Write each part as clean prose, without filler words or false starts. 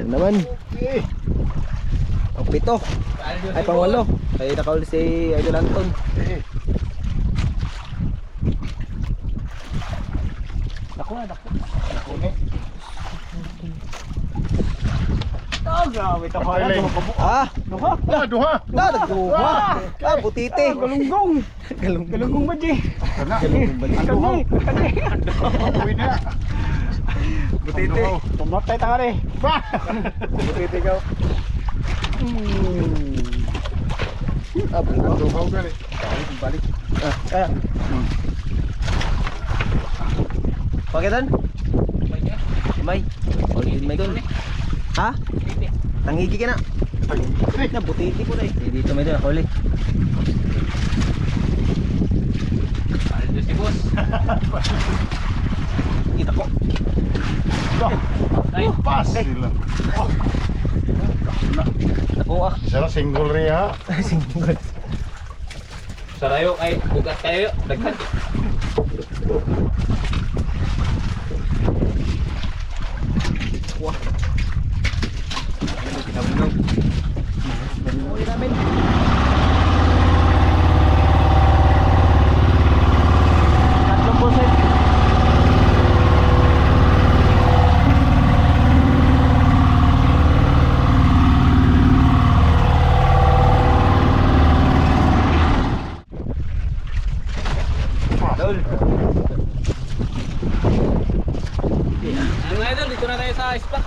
naman. Ang pito. Ay, pang-walo. Kaya nakahuli si Idol Anton. Naku na. Grabe ito pa. Duha. Duha. Duha. Butite. Galunggong ba, Ji? Galunggong ba? Uwi na. Butite. Tumot tayo tangari. Butite ikaw. Duhaw gali. Balik. Pakitan? May. May doon. Ha? Tangigi ka na. Na butiti ko na eh. Dito may doon ako ulit. Aldo si boss. Kita ko. Ay, Pas sila. Nakuha. Isa na single rin ha. Single. sarayo ay bugat kayo. Daghan. Wah. Kinabunog. Uwi namin. Tatlong puset. Mga idol, dito na tayo sa spot.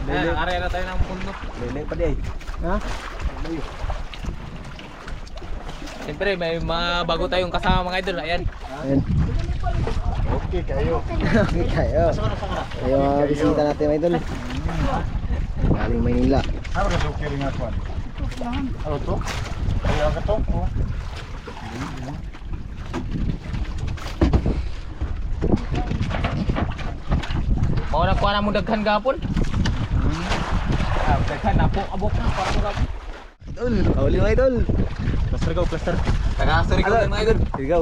Ayan, area na tayo ng puno. Lele pa di ay. Ha? Siyempre, may mga bago tayong kasama mga idol. Ayan. Ayan. Okay kayo. Okay kayo. Ayo mga bisita natin mga idol. Galing Maynila. Ano ka suki rin nga kuwan? Ano to? Kaya ka to? Mga nagkuha na mong daghan gapon. Daghan na po. Abok na. Para mo gapon. Idol. Kauli mga idol. Cluster go, cluster. Taga-story ko lang mga idol. Here we go.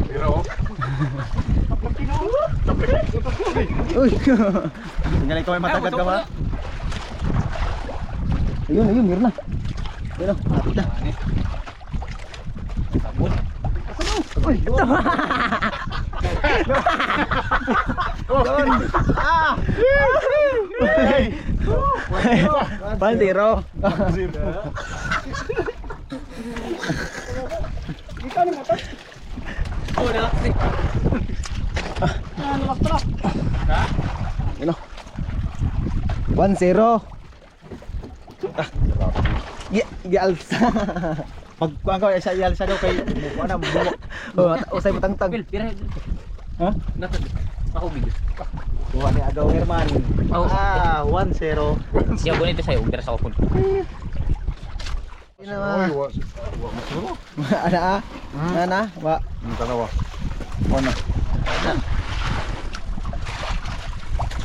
Pero Uy. Tingnan ikaw ay matagad ka ba? Ayun, meron na. Ayun o, lapit na. Sabon. Uy, ito. Doon. Pandero. Oh, nalaksi. Ano? 1-0. Alsa. pag kuwan ka isa iyalsa daw kay mo na buwak. Oh, usay matangtang. Bil, pira. Ha? Nasa. Ako bigus. Kuha ni Agaw Herman. Oh. 1-0. Siya bonito sa'yo. Pira sa ako. Ina ma. wa masuro. Ana. Ana, wa. Ang dalawa. Kuwan na.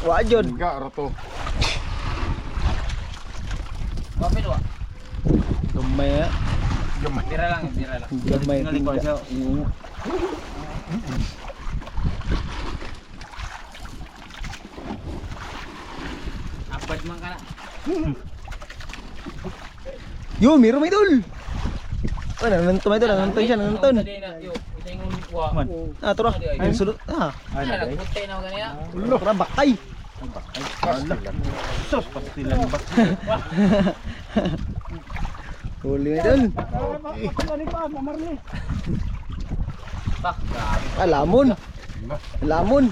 Wa jud. Enggak rato. Kapit wa. Gamay ya. Gamay. Pira lang, pira lang. Gamay. Apad man ka na. Yo, miro may dul. Ano, nanunton may dul, nanunton siya, nanunton. Ito yung wa. Ah, turo. Ay, sulod. Ah, Ano, nagpuntay na ako ganyan. turo bakay. Sus pastilan ba? Huli may dul. Pak, grabe. Ah, lamon. Lamon.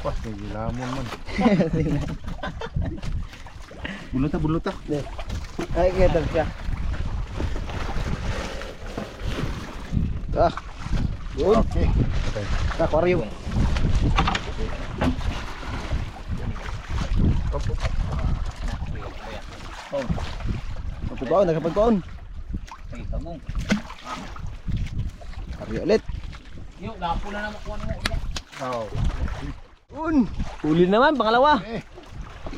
Wah, lamon man. Bulota. Ay, kita siya. Ah. Yun. Okay. Aquarium. Pagkubaon, nagkapagkubaon. Ay, tabong. Kari ulit. Yo, lapo na naman kuha mo. Oh. Un. Huli naman, pangalawa.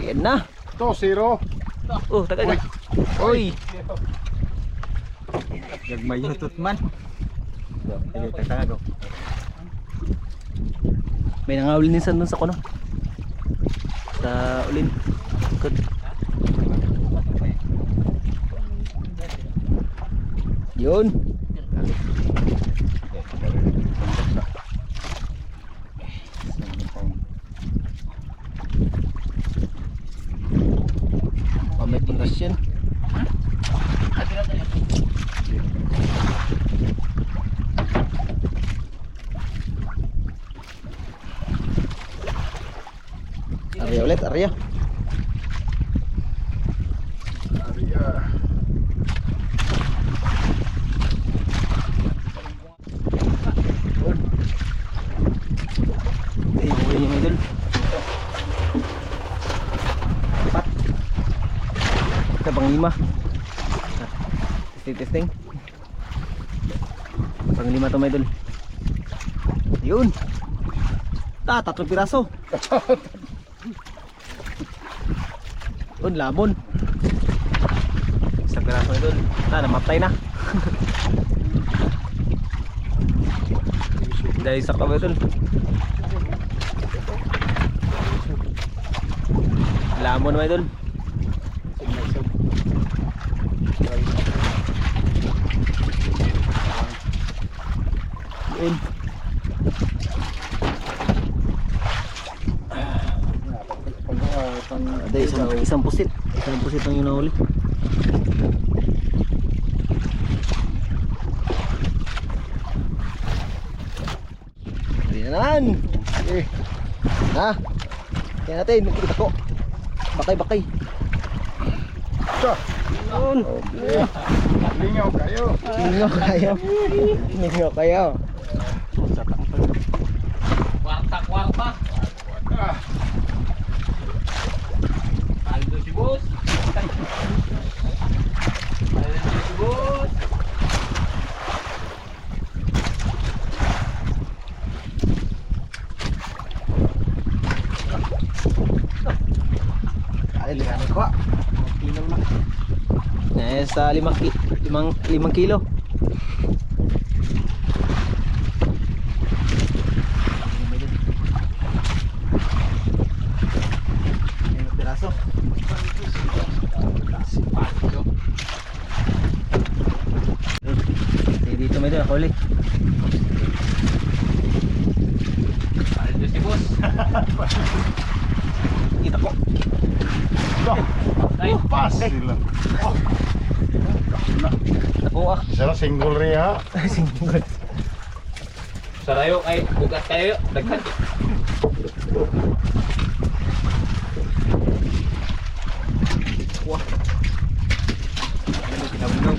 Yan na. 2-0. Oh, taga na. Uy. Gagmay yutot man. Sige, tagago. May nangawil minsan dun sa kuno. Sa ulin. Good. Yun. May pingas yan. Arya ulit, Arya. Ay, huli yung idol. Apat. Ito pang 5. Testing. Pang 5 to, idol. Yun. 3 piraso. Yun, labon. Isang piraso, idol. Namatay na. Dahil sa kawa, idol. Lamon mo, idol. Yun. Ada isang pusit. Isang pusit ang yung nahuli. Ayan na naman. Ha? Kaya natin, magkita ko. Bakay. Yun. Lingaw kayo. Lingaw kayo. Kwarta. Aldo si boss. Ay, lihanin ko. Sa 5 kilo. Piraso. Dito may doon, huli. Aldo si boss. Kita ko. Ay, Pas sila. Nakuha. Sila single rin ha. Single. sarayo kay bugat kayo, daghan. Wah. Ano kinabunog?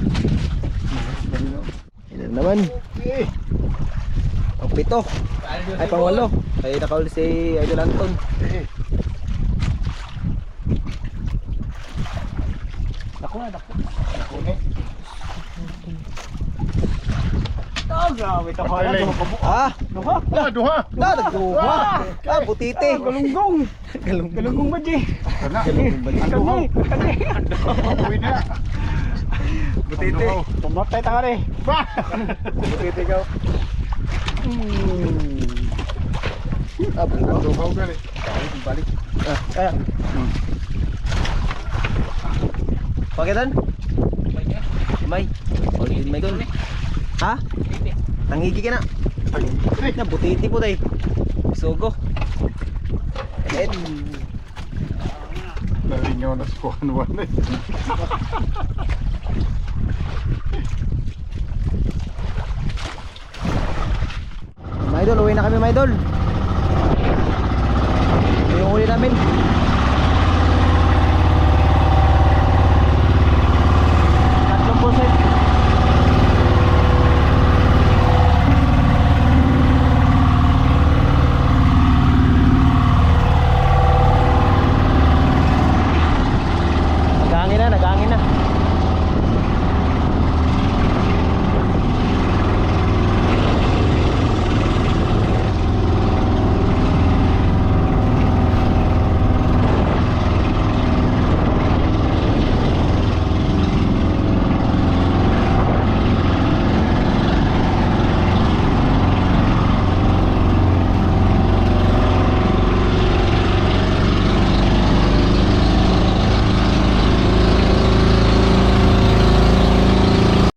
Ilan naman? Ang 7. Ay, pang 8. Ay, nakauli si Idol Anton. Naku ni. Grabe ta Ah! Duha. Nagduha! Ah, butite! galunggong. Galunggong ba di? Kana. Kanay. Uwi na. Butite! Tumatay ta kare. Ba. Butite ka! Ah, bukaw. Duhaw gali. Balik. Ah, kaya. Pakitan? May. Oh, may doon. Ha? Tangigi ka na. Na butiti po tayo. Sugo. Kalit. Nalingaw na sa kuhan wala. Mga idol, uwi na kami mga idol. Ito yung huli namin.